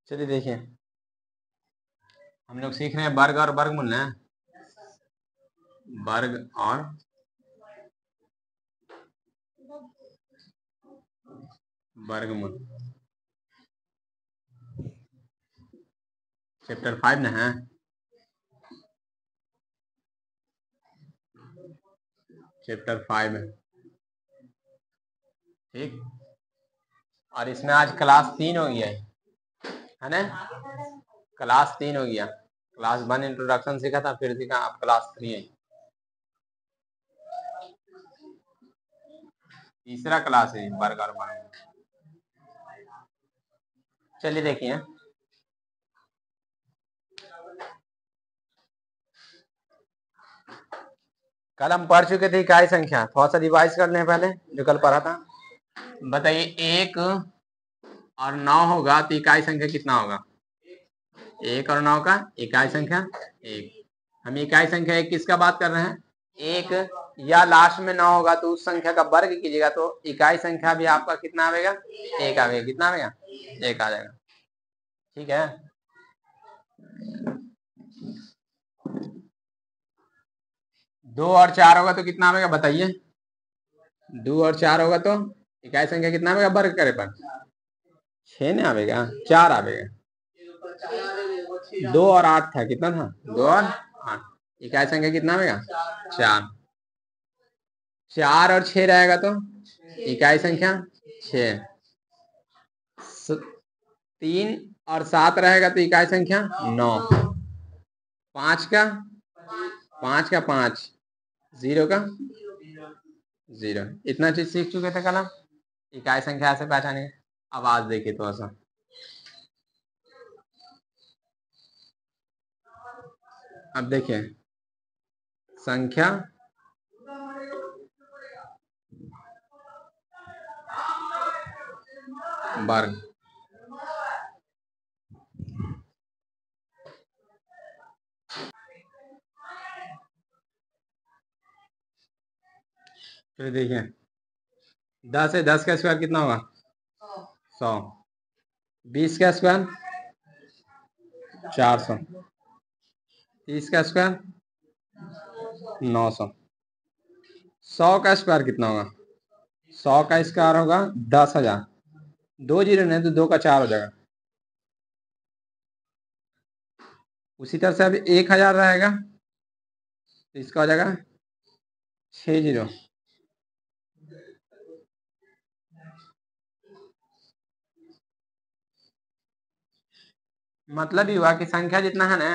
चलिए देखिए, हम लोग सीख रहे हैं वर्ग और वर्गमूल ना, वर्ग और वर्गमूल, चैप्टर 5 ना है, चैप्टर 5 है, ठीक। और इसमें आज क्लास 3 हो गया है ना, क्लास 3 हो गया। क्लास 1 इंट्रोडक्शन सीखा था, फिर सीखा आप क्लास 3 है, तीसरा क्लास है वर्ग और वर्गमूल। चलिए देखिए, कल हम पढ़ चुके थे इकाई संख्या, थोड़ा सा रिवाइज कर लें पहले जो कल पढ़ा था। बताइए 1 और 9 होगा तो इकाई संख्या कितना होगा? 1 और 9 का इकाई संख्या 1। हम इकाई संख्या 1 किसका बात कर रहे हैं? 1 या लास्ट में 9 होगा तो उस संख्या का वर्ग कीजिएगा तो इकाई संख्या भी आपका कितना आएगा? 1 आएगा। कितना आएगा? 1 आ जाएगा। ठीक है, 2 और 4 होगा तो कितना आएगा बताइए? 2 और 4 होगा तो इकाई संख्या कितना आएगा वर्ग करे पर? 6 नहीं आएगा, 4 आएगा। 2 और 8 था, कितना था? 2 और 8, इकाई संख्या कितना आएगा? 4। 4 और 6 रहेगा तो इकाई संख्या 6। 3 और 7 रहेगा तो इकाई संख्या 9। 5 का 5, 0 का 0। इतना चीज सीख चुके थे कल हम, इकाई संख्या ऐसे पहचाने। अब आज देखिए थोड़ा सा, अब देखिए संख्या वर्ग, फिर देखिए 10 है, 10 का स्क्वायर कितना होगा? 100। 20 का स्क्वायर 400। 30 का स्क्वायर 900। 100 का स्क्वायर कितना होगा? 100 का स्क्वायर होगा 10,000। 2 जीरो नहीं तो 2 का 4 हो जाएगा। उसी तरह से अब 1000 रहेगा तो इसका हो जाएगा 6 जीरो। मतलब ही हुआ कि संख्या जितना है ना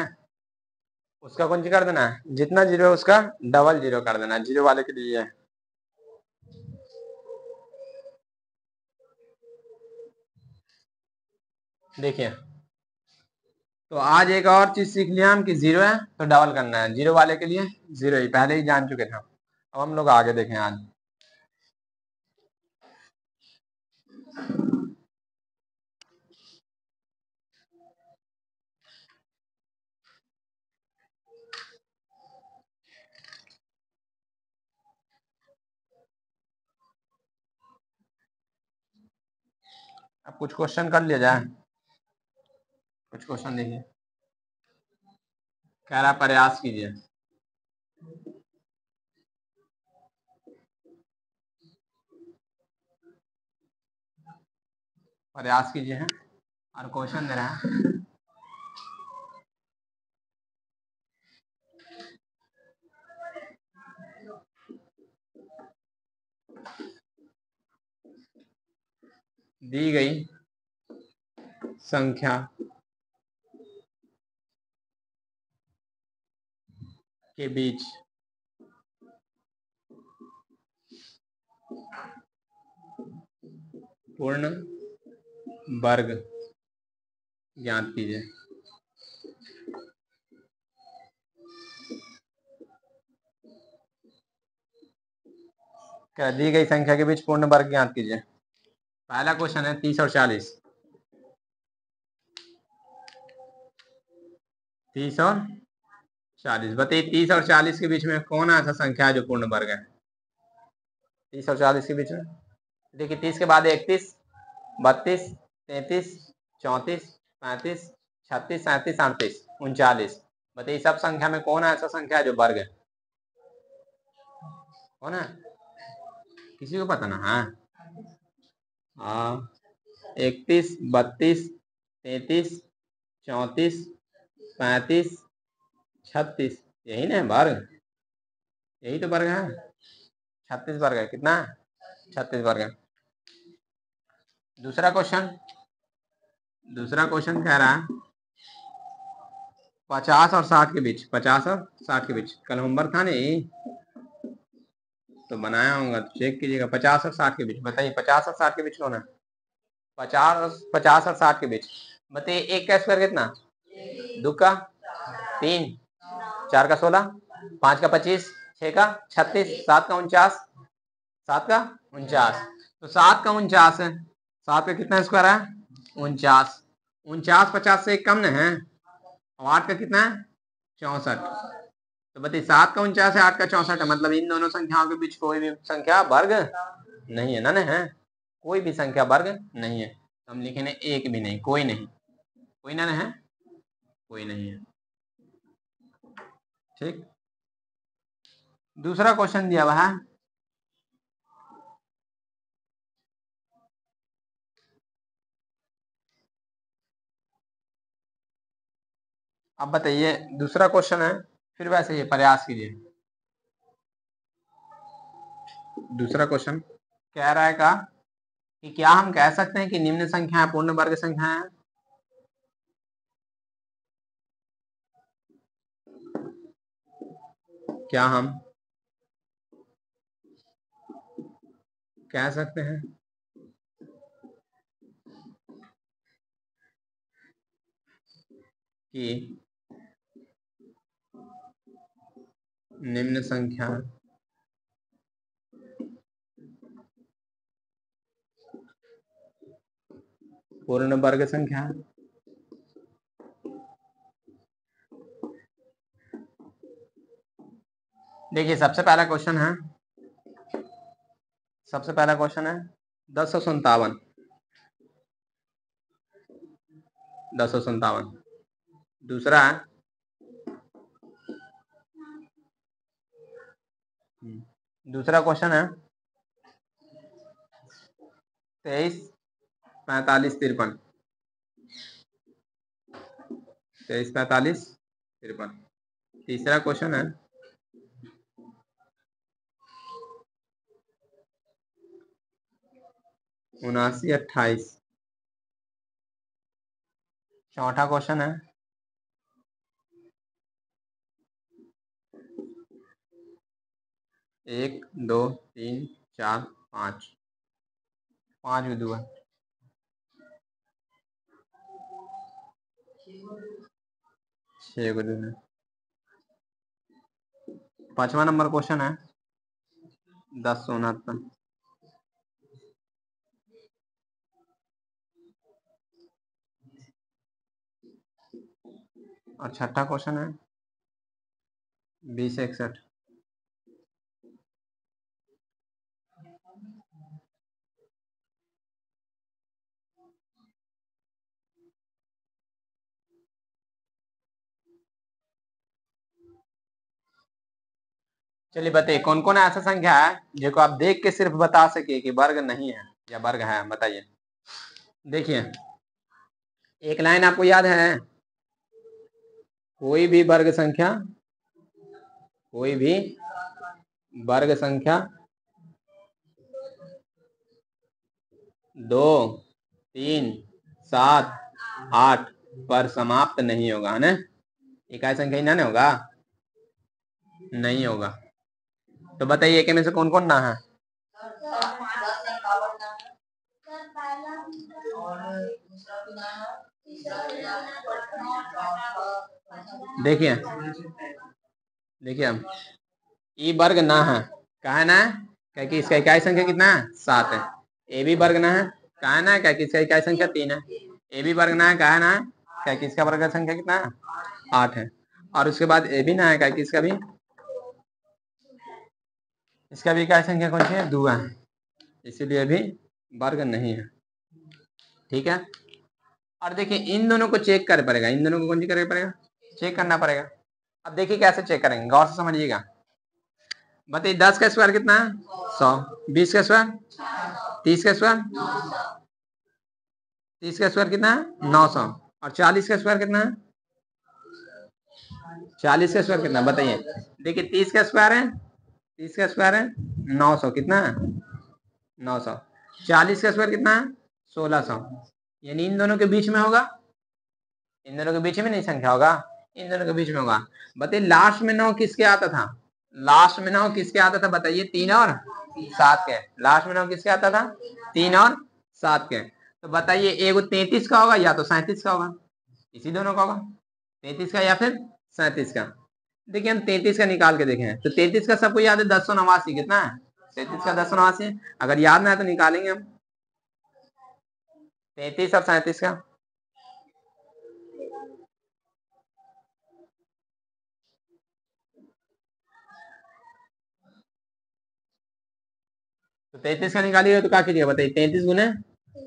उसका कौन सी कर देना है, जितना जीरो है उसका डबल जीरो कर देना है, जीरो वाले के लिए है। देखिए तो आज एक और चीज सीख लिया हम कि जीरो है तो डबल करना है, जीरो वाले के लिए जीरो ही पहले ही जान चुके थे। अब हम लोग आगे देखें आज। अब कुछ क्वेश्चन कर लिया जाए। कुछ क्वेश्चन देखिए, कह रहा प्रयास कीजिए। प्रयास कीजिए है और क्वेश्चन दे रहा है। दी गई संख्या के बीच पूर्ण वर्ग ज्ञात कीजिए। क्या दी गई संख्या के बीच पूर्ण वर्ग ज्ञात कीजिए। पहला क्वेश्चन है 30 और 40। 30 और 40 बताइए, 30 और 40 के बीच में कौन ऐसा संख्या है जो पूर्ण वर्ग है? 30 और 40 के बीच में देखिए, 30 के बाद 31, 32, 33, 34, 35, 36, 37, 38, 39। बताइए सब संख्या में कौन ऐसा संख्या है जो वर्ग है? कौन है? किसी को पता ना? हाँ, 31, 32, 33, 34, 35, 36, यही ना वर्ग? यही तो वर्ग है। 36 वर्ग है। कितना? 36 वर्ग है। दूसरा क्वेश्चन कह रहा है 50 और 60 के बीच, 50 और 60 के बीच। कल होमवर्क था नहीं तो बनाया होगा, तो चेक कीजिएगा। 50 और 60 के बीच बताइए, 50 और 60 के बीच कौन है? 50 और 60 के बीच बताइए। एक का स्क्वायर कितना? 2 का 3, 4 का 16, 5 का 25, 6 का 36, 7 का 49, 7 का 49। तो 7 का 49 है। 7 का कितना स्क्वायर है? 49। 49 50 से कम न है। और 8 का कितना है? 64। तो बताइए 7 का 49 है, 8 का 64 है, मतलब इन दोनों संख्याओं के बीच कोई भी संख्या वर्ग नहीं है। ना है, कोई भी संख्या वर्ग नहीं है। तो हम लिखेंगे एक भी नहीं, कोई नहीं, कोई ना है, कोई नहीं है। ठीक। दूसरा क्वेश्चन दिया हुआ है, अब बताइए। दूसरा क्वेश्चन है, फिर वैसे ही प्रयास कीजिए। दूसरा क्वेश्चन कह रहा है का कि क्या हम कह सकते हैं कि निम्न संख्याएं पूर्ण वर्ग संख्या है? क्या हम कह सकते हैं कि निम्न संख्या पूर्ण वर्ग संख्या है? देखिए सबसे पहला क्वेश्चन है 1057। 1057। दूसरा है दूसरा क्वेश्चन है 23, 45, 53। 23, 45, 53। तीसरा क्वेश्चन है 79, 28। चौथा क्वेश्चन है 1, 2, 3, 4, 5। 5 बिंदु है। 6 बिंदु है। 5वां नंबर क्वेश्चन है 1069। और छठा क्वेश्चन है 2061। चलिए बताइए कौन कौन ऐसा संख्या है जिसको आप देख के सिर्फ बता सके कि वर्ग नहीं है या वर्ग है? बताइए। देखिए एक लाइन आपको याद है, कोई भी वर्ग संख्या 2, 3, 7, 8 पर समाप्त नहीं होगा, है ना? इकाई संख्या ना होगा, नहीं होगा। तो बताइए एक में से कौन कौन ना है? देखिए हम ई वर्ग ना है, कहा है ना? क्योंकि इसका इकाई संख्या कितना है? 7 है। ए भी वर्ग ना है, कहा है ना? क्योंकि इसका इकाई संख्या 3 है। ए भी वर्ग ना है, कहा है ना? क्योंकि इसका वर्ग संख्या कितना है? 8 है। और उसके बाद ए भी ना है, क्योंकि इसका भी इकाई संख्या कौन सी है? 2 है, इसीलिए भी वर्ग नहीं है। ठीक है। और देखिए इन दोनों को चेक करना पड़ेगा, इन दोनों को कौन सी करना पड़ेगा, चेक करना पड़ेगा। अब देखिए कैसे चेक करेंगे, गौर से समझिएगा। बताइए 10 का स्क्वायर कितना है 100, 20 का स्क्वायर 30 का स्क्वायर 30 का स्क्वायर कितना है 900, और 40 का स्क्वायर कितना है 40 का स्क्वायर कितना बताइए। देखिए 30 का स्क्वायर है 30 का स्क्वायर है 900, कितना है 900। 40 का स्क्वायर कितना है 1600, यानी इन दोनों के बीच में होगा, इन दोनों के बीच में नहीं संख्या होगा, इन दोनों के बीच में होगा। बताइए लास्ट में 9 किसके आता था, लास्ट में 9 किसके आता था बताइए, 3 और 7 के। लास्ट में 9 किसके आता था 3 और 7 के। तो बताइए एगो 33 का होगा या तो 37 का होगा, इसी दोनों का होगा, 33 का या फिर 37 का। देखिए हम 33 का निकाल के देखें, तो 33 का सबको याद है 1089, कितना है 33 का 1089। अगर याद ना है तो निकालेंगे हम 33 और 37 का। तो 33 का निकालिएगा तो क्या कीजिएगा बताइए, 33 गुने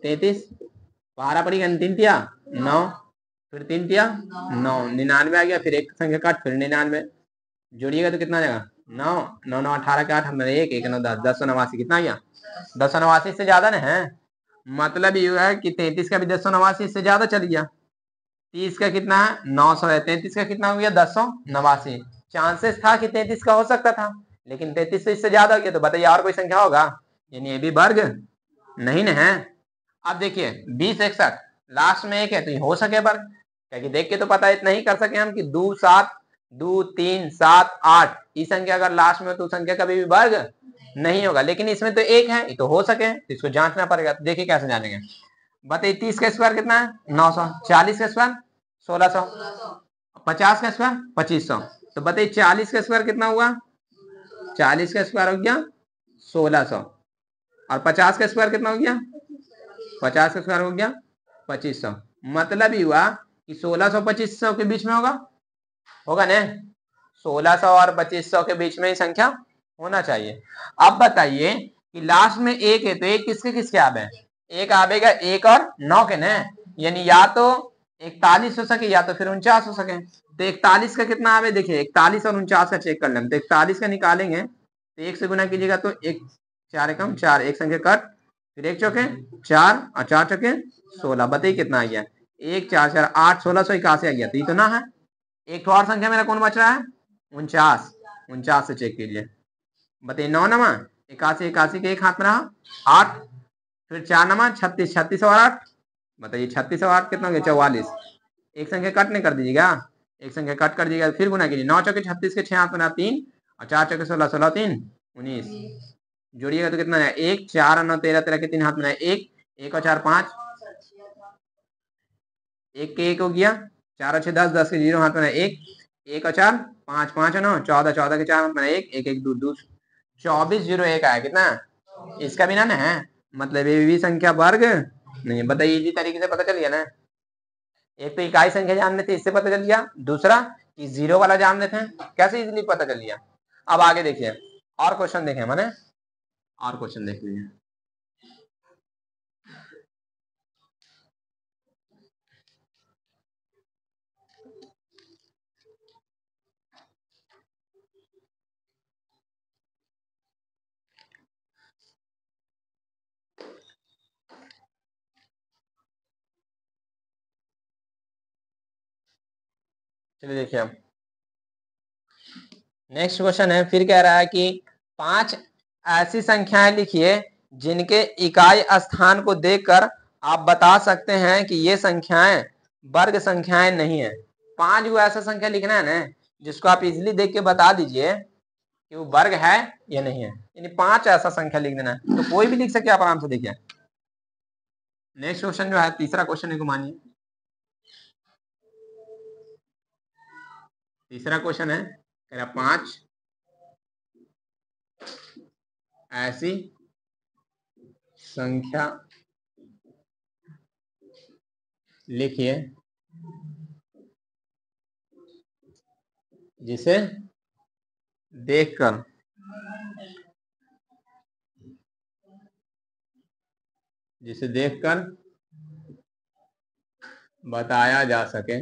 33, 12 पड़ी, 3 तिया 9, फिर 3 तिया 9, 99 आ गया, फिर एक संख्या काट, फिर 99 जोड़िएगा तो कितना आ जाएगा 9 9 9 18 के 8 हमारे 1 1 9 10 1089, कितना आ गया 1089 से ज्यादा ना है। मतलब ये है कि 33 का भी 1089 से ज्यादा चल गया। 30 का कितना है 900 है, 33 का कितना हो गया 1089। चांसेस था कि 33 का हो सकता था, लेकिन 33 से इससे ज्यादा हो गया। तो बताइए और कोई संख्या होगा, यानी ये भी वर्ग नहीं ना है। अब देखिए 20 61 लास्ट में एक है तो ये हो सके वर्ग, क्योंकि देख के तो पता इतना ही कर सके हम कि 2 7 2 3 7 8 ये संख्या अगर लास्ट में तो संख्या कभी भी वर्ग नहीं होगा, लेकिन इसमें तो एक है, ये तो हो सके, तो इसको जांचना पड़ेगा। तो देखिए कैसे जानेंगे। बताइए 30 का स्क्वायर कितना है 900, 40 का स्क्वायर 1600, 50 का स्क्वायर 2500। तो बताइए 40 का स्क्वायर कितना हुआ, 40 का स्क्वायर हो गया 1600, और 50 का स्क्वायर कितना हो गया 50 का स्क्वायर हो गया 2500। मतलब ही हुआ कि 1600 2500 के बीच में होगा, होगा ना, 1600 और 2500 के बीच में ही संख्या होना चाहिए। अब बताइए कि लास्ट में एक है तो एक किसके किसके आवे, एक आवेगा 1 और 9 के ना, यानी या तो 41 हो सके या तो फिर 49 हो सके। तो 41 का कितना आवे, देखिए 41 और 49 का चेक कर लें। तो 41 का निकालेंगे तो 1 से गुना कीजिएगा तो 1 4 एकम 4, एक संख्या कट, फिर 1 चौके 4 और 4 चौके 16। बताइए कितना आ गया 1 4 4 8 1681 आ गया। तो ये तो ना है। एक और संख्या मेरा कौन बच रहा है 49, 49 से चेक कीजिए। बताइए 9 नमा 81, 81 के एक हाथ में रहा 8, फिर 4 नमा 36, 36 और 8, बताइए 36 और 8 कितना हो गया 44। एक संख्या कट नहीं कर दीजिएगा, एक संख्या कट कर दीजिएगा, फिर गुना कीजिए 9 चौके 36 के 6 हाथ में रहा 3, और 4 चौके 16 16 3 19, जोड़िएगा तो कितना है 1 4 और 9 13 13 के 3 हाथ में रहा 1 1 और 4 5, 1 के 1 हो गया, 4 और 6 10 10 के 0 हाथ में रहा 1 1 और 4 5 5 और 9 14 14 के 4 हाथ में रहा 1 1 1 2 2 24 0 1 आया, कितना इसका भी ना है, मतलब ये भी संख्या वर्ग नहीं। बताइए इसी तरीके से पता चल गया ना। एक तो इकाई संख्या जान लेते इससे पता चल गया, दूसरा कि जीरो वाला जान लेते हैं, कैसे इजीली पता चल गया। अब आगे देखिए और क्वेश्चन देखें, मैंने और क्वेश्चन देख लीजिए। चलिए देखिए अब नेक्स्ट क्वेश्चन है, फिर कह रहा है कि 5 ऐसी संख्याएं लिखिए जिनके इकाई स्थान को देखकर आप बता सकते हैं कि ये संख्याएं वर्ग संख्याएं नहीं है। 5 वो ऐसा संख्या लिखना है ना जिसको आप इजीली देख के बता दीजिए कि वो वर्ग है या नहीं है, यानी 5 ऐसा संख्या लिख देना है। तो कोई भी लिख सकते आप आराम से। देखिए नेक्स्ट क्वेश्चन जो है तीसरा क्वेश्चन है, मानिए तीसरा क्वेश्चन है, कह रहा 5 ऐसी संख्या लिखिए जिसे देखकर जिसे देखकर बताया जा सके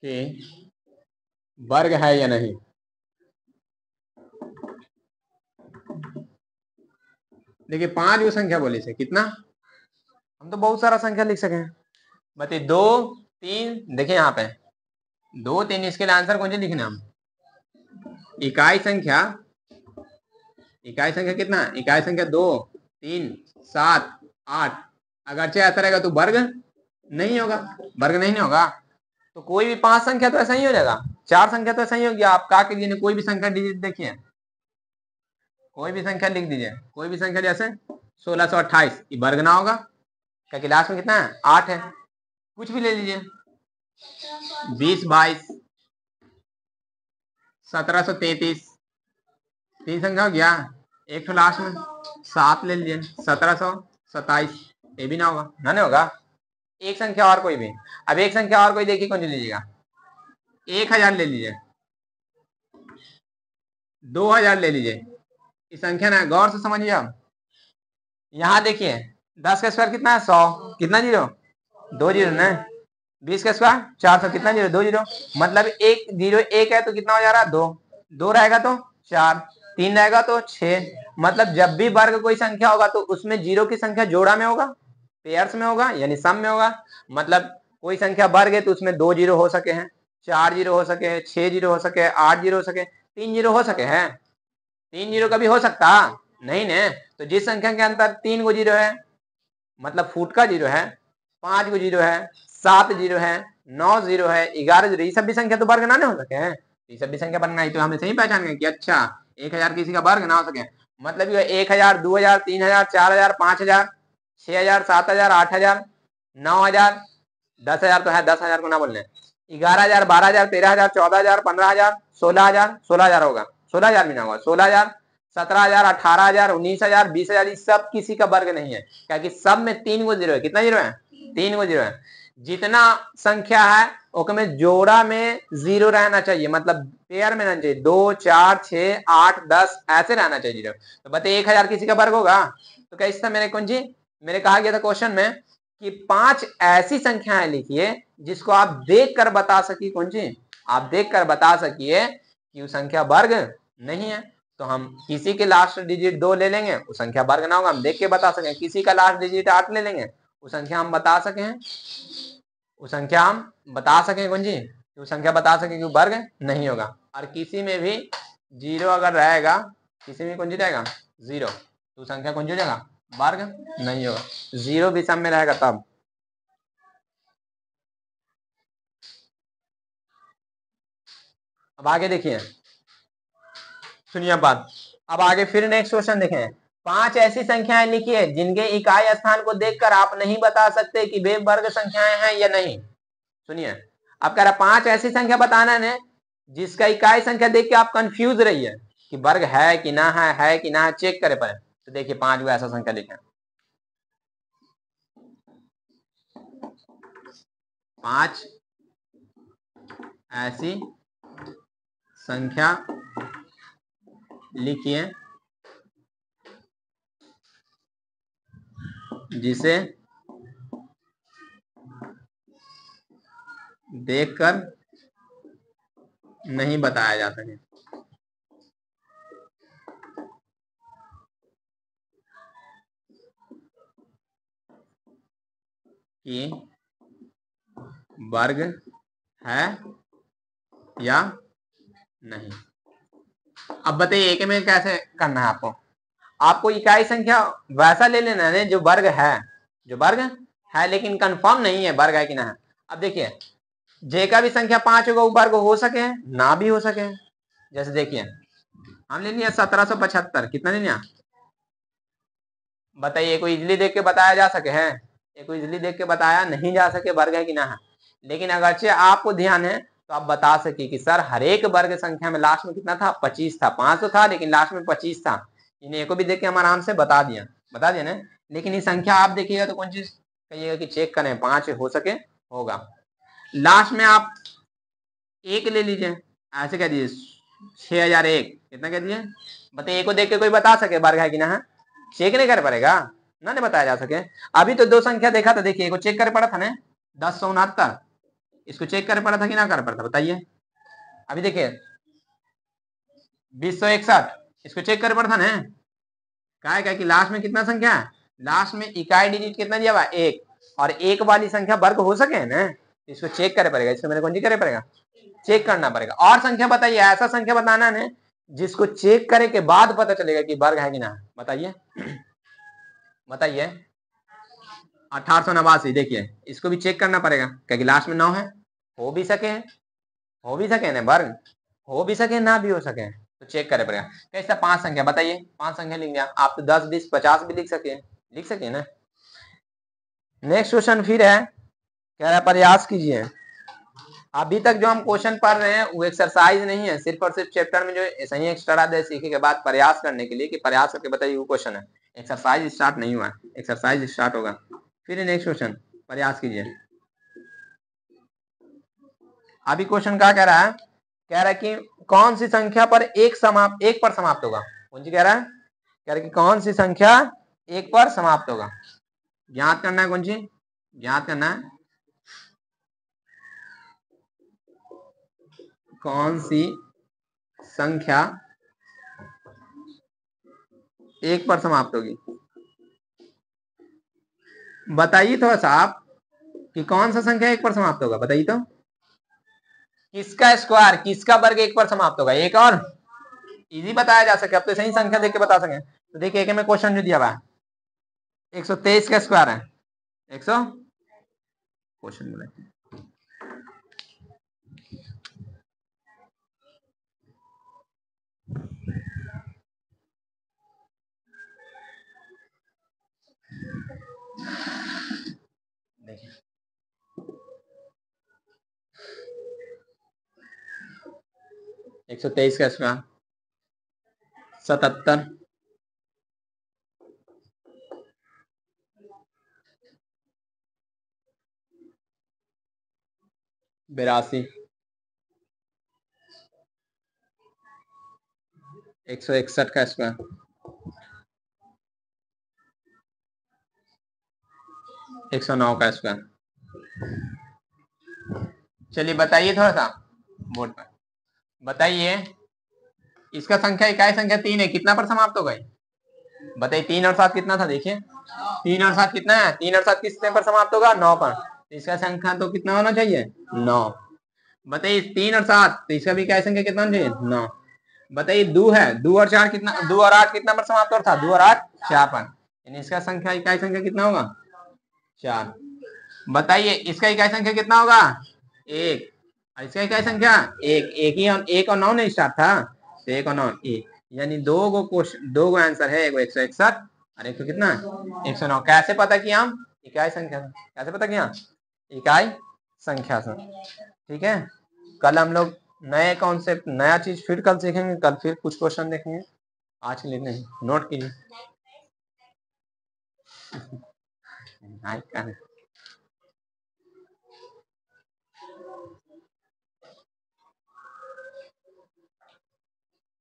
कि वर्ग है या नहीं। देखिए 5 को संख्या बोली से कितना, हम तो बहुत सारा संख्या लिख सके। बताइए 2 3, देखिए यहाँ पे 2 3, इसके लिए आंसर कौन सी लिखना हम। इकाई संख्या कितना, इकाई संख्या 2 3 7 8। अगरचे ऐसा रहेगा तो वर्ग नहीं होगा, वर्ग नहीं होगा। तो कोई भी 5 संख्या तो ऐसा ही हो जाएगा, 4 संख्या तो ऐसा ही होगी। आप क्या कीजिए, कोई भी संख्या डिजिट देखिए, कोई भी संख्या लिख दीजिए, कोई भी संख्या जैसे 1628, ये वर्ग ना होगा, क्या क्लास में कितना है 8 है। कुछ भी ले लीजिए 20 22 1733, 3 संख्या हो गया, एक तो लास्ट में 7 ले लीजिए 1727, ये भी ना होगा, ना नहीं होगा। एक संख्या और कोई भी, अब एक संख्या और कोई देखिए कौन सी लीजिएगा, 1000 ले लीजिए, 2000 ले लीजिए, ये संख्या ना गौर से समझिए। आप यहाँ देखिए 10 का स्क्वायर कितना है 100, कितना जीरो 2 जीरो ना, 20 का स्क्वायर 400, कितना जीरो 2 जीरो, मतलब एक जीरो एक है तो कितना हो जा रहा है 2, 2 रहेगा तो 4, 3 रहेगा तो 6। मतलब जब भी वर्ग कोई संख्या होगा तो उसमें जीरो की संख्या जोड़ा में होगा, पेयर्स में होगा, यानी सम में होगा। मतलब कोई संख्या वर्ग है तो उसमें 2 जीरो हो सके हैं, 4 जीरो हो सके हैं, 6 जीरो हो सके, 8 जीरो हो सके, 3 जीरो हो सके हैं। 3 जीरो कभी हो सकता नहीं ने। तो जिस संख्या के अंदर 3 गो जीरो है, मतलब फुट का जीरो है, 5 गो जीरो है, 7 जीरो है, 9 जीरो है, 11 जीरो, ये सब भी संख्या तो वर्ग ना हो सके हैं। ये सब भी संख्या बनना ही तो हमें सही पहचान गए कि अच्छा 1000 किसी का वर्ग ना हो सके। मतलब 1000 2000 3000 4000 5000 6000 7000 8000 9000 10000 तो है, 10000 को ना बोलने, 11000 12000 13000 14000 15000 16000 16000 होगा, 16000 भी ना होगा, 16000 17000 18000 19000 20000, ये सब किसी का वर्ग नहीं है, क्योंकि सब में 3 गो जीरो है। कितना जीरो है 3 गो जीरो है। जितना संख्या है उसमें जोड़ा में जीरो रहना चाहिए, मतलब पेयर में रहना चाहिए, 2 4 6 8 10 ऐसे रहना चाहिए जीरो। तो बताइए 1000 किसी का वर्ग होगा। तो क्या इस मेरे कौन जी मेरे कहा गया था क्वेश्चन में कि 5 ऐसी संख्याएं लिखिए जिसको आप देख कर बता सकिए, कौन सी आप देख कर बता सकिए कि वो संख्या वर्ग नहीं है। तो हम किसी के लास्ट डिजिट 2 ले लेंगे, वो संख्या वर्ग ना होगा, हम देख के बता सकें। किसी का लास्ट डिजिट 8 ले लेंगे, वो संख्या हम बता सके हैं, वो संख्या हम बता सकें कौन जी, वो संख्या बता सके कि वर्ग नहीं होगा। और किसी में भी जीरो अगर रहेगा, किसी में कौन जी रहेगा जीरो, तो संख्या कौन जी हो जाएगा वर्ग नहीं होगा। जीरो भी सम में रहेगा तब। अब आगे देखिए, सुनिए बात। अब आगे फिर नेक्स्ट क्वेश्चन देखें। 5 ऐसी संख्याएं लिखिए जिनके इकाई स्थान को देखकर आप नहीं बता सकते कि वे वर्ग संख्याएं हैं या नहीं। सुनिए, अब कह रहा 5 ऐसी संख्या बताना है जिसका इकाई संख्या देख के आप कंफ्यूज रहिए कि वर्ग है कि ना है कि ना है, चेक करे पहले। तो देखिए 5 ऐसा संख्या लिखे, 5 ऐसी संख्या लिखिए जिसे देखकर नहीं बताया जा सके। कि वर्ग है या नहीं। अब बताइए एक में कैसे करना है आपको। आपको इकाई संख्या वैसा ले लेना है जो वर्ग है, जो वर्ग है लेकिन कंफर्म नहीं है वर्ग है कि ना है। अब देखिए जे का भी संख्या 5 होगा वो वर्ग हो सके ना भी हो सके। जैसे देखिए हम ले लिया 1775, कितना ले लिया बताइए, कोई इजली देख के बताया जा सके है, ये कोई इजली देख के बताया नहीं जा सके वर्ग है कि ना है। लेकिन अगरचे आपको ध्यान है तो आप बता सके कि सर हर एक वर्ग संख्या में लास्ट में कितना था 25 था, 5 तो था लेकिन लास्ट में 25 था। इन्हें को भी देख के हम आराम से बता दिया ना। लेकिन ये संख्या आप देखिएगा तो कौन चीज कहिएगा कि चेक करें 5 हो सके होगा। लास्ट में आप एक ले लीजिए, ऐसे कह दीजिए 6001, कितना कह दीजिए बताइए, को देख के कोई बता सके वर्ग है कि ना है। चेक नहीं करे पड़ेगा ना, नहीं बताया जा सके। अभी तो दो संख्या देखा था, देखिए, चेक करे पड़ा था ना, 1069, इसको चेक करे पड़ा था कि ना करे पड़ा था, बताइए। अभी देखिए 2061, इसको चेक करे पड़ा था ना, क्या कि लास्ट में कितना संख्या है, लास्ट में इकाई डिजिट कितना दिया हुआ, एक, और एक वाली संख्या वर्ग हो सके ना, इसको चेक करे पड़ेगा, इसको मेरे कौन जी करे पड़ेगा, चेक करना पड़ेगा। और संख्या बताइए, ऐसा संख्या बताना है जिसको चेक करे के बाद पता चलेगा कि वर्ग है कि ना, बताइए बताइए। 1889, देखिए इसको भी चेक करना पड़ेगा क्योंकि लास्ट में 9 है, हो भी सके ना वर्ग, हो भी सके ना भी हो सके, तो चेक करे पड़ेगा। कैसा 5 संख्या बताइए, 5 संख्या लिख दिया आप, तो 10 20 50 भी लिख सके ना। नेक्स्ट क्वेश्चन फिर है, कह रहा है प्रयास कीजिए। अभी तक जो हम क्वेश्चन पढ़ रहे हैं वो एक्सरसाइज नहीं है, सिर्फ और सिर्फ चैप्टर में जो ऐसा ही एक्स्ट्रा दे सीखे के बाद प्रयास करने के लिए कि प्रयास करके बताइए, वो क्वेश्चन है, एक्सरसाइज स्टार्ट नहीं हुआ, एक्सरसाइज स्टार्ट होगा। फिर नेक्स्ट क्वेश्चन, प्रयास कीजिए। अभी क्वेश्चन क्या कह रहा है, कि कौन सी संख्या पर एक पर समाप्त होगा, कौन सी कह रहा है कि कौन सी संख्या एक पर समाप्त होगा, ज्ञात करना है, कौन सी ज्ञात करना है, कौन सी संख्या एक पर समाप्त होगी, बताइए थोड़ा सा आप कि कौन सा संख्या एक पर समाप्त होगा, बताइए तो। किसका स्क्वायर, किसका वर्ग एक पर समाप्त होगा, एक और इजी बताया जा सके, अब तो सही संख्या देख के बता सके। तो देखिए एक में क्वेश्चन जो दिया हुआ है 123 का स्क्वायर है 100, क्वेश्चन बोले देखिए 123 का स्क्वायर 77, 82, 161 का स्क्वायर, 109 का स्क्वायर। चलिए बताइए थोड़ा सा बोर्ड पर, बताइए इसका संख्या इकाई संख्या 3 है, कितना पर समाप्त होगा, बताइए 3 और 7 कितना था, देखिए 3 और 7 कितना है, 3 और 7 कितने पर समाप्त होगा, 9 पर, तो इसका संख्या तो कितना होना चाहिए, 9। बताइए 3 और 7, तो इसका भी इकाई संख्या कितना होना चाहिए, 9। बताइए 2 है, 2 और 4 कितना, 2 और 8 कितना पर समाप्त होता था, 2 और 8 4 पर, यानी इसका संख्या इकाई संख्या कितना होगा, 4। बताइए इसका इकाई संख्या कितना होगा, 1, और इसका इकाई संख्या 1, एक और 9 नहीं स्टार्ट था, तो 1 और 9 1, यानी दो गो आंसर है, एक 161 और एक कितना 109। कैसे पता किया हम, इकाई संख्या से, कैसे पता किया, इकाई संख्या से, ठीक है। कल हम लोग नए कॉन्सेप्ट नया चीज फिर कल सीखेंगे, कल फिर कुछ क्वेश्चन देखेंगे, आज के लिए नहीं, नोट कीजिए।